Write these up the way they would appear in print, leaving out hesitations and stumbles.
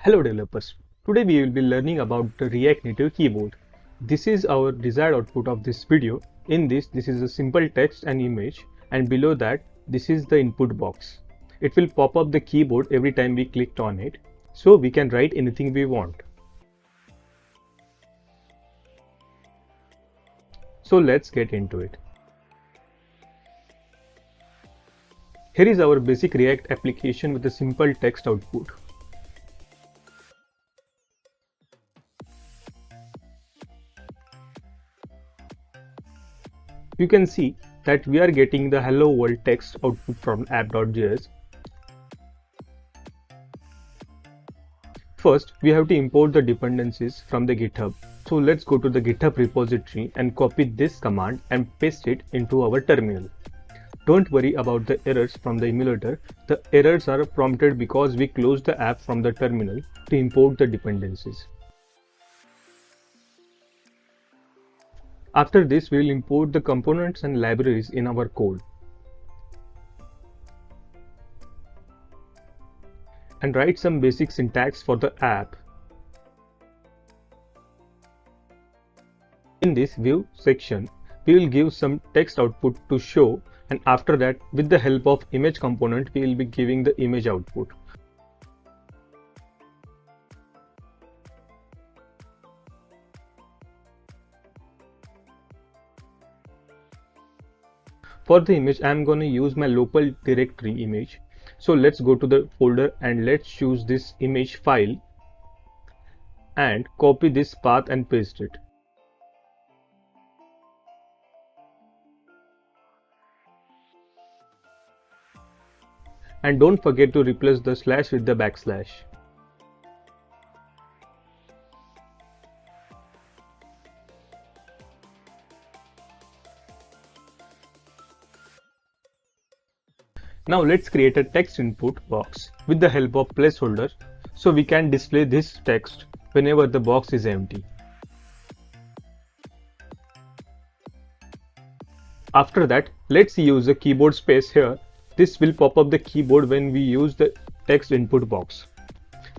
Hello developers, today we will be learning about the React Native keyboard. This is our desired output of this video. In this is a simple text and image, and below that this is the input box. It will pop up the keyboard every time we clicked on it, so we can write anything we want. So let's get into it. Here is our basic React application with a simple text output. You can see that we are getting the hello world text output from app.js. First, we have to import the dependencies from the GitHub. So let's go to the GitHub repository and copy this command and paste it into our terminal. Don't worry about the errors from the emulator. The errors are prompted because we closed the app from the terminal to import the dependencies. After this, we will import the components and libraries in our code and write some basic syntax for the app. In this view section, we will give some text output to show, and after that, with the help of image component, we will be giving the image output. For the image, I am going to use my local directory image. So let's go to the folder and let's choose this image file and copy this path and paste it. And don't forget to replace the slash with the backslash. Now let's create a text input box with the help of placeholder so we can display this text whenever the box is empty. After that, let's use the keyboard space here. This will pop up the keyboard when we use the text input box.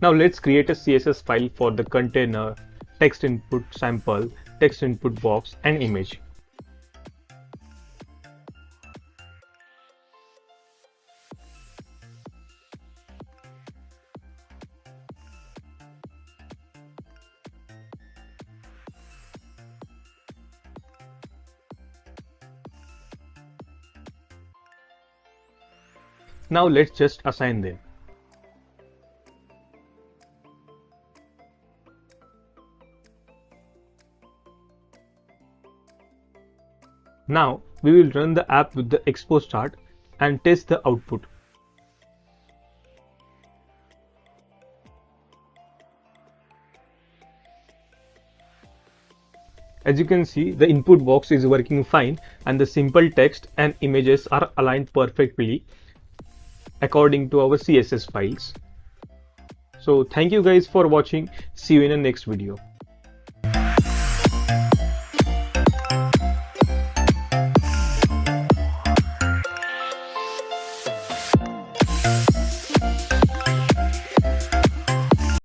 Now let's create a CSS file for the container, text input sample, text input box and image. Now let's just assign them. Now we will run the app with the expo start and test the output. As you can see, the input box is working fine and the simple text and images are aligned perfectly according to our CSS files. So thank you guys for watching. See you in the next video.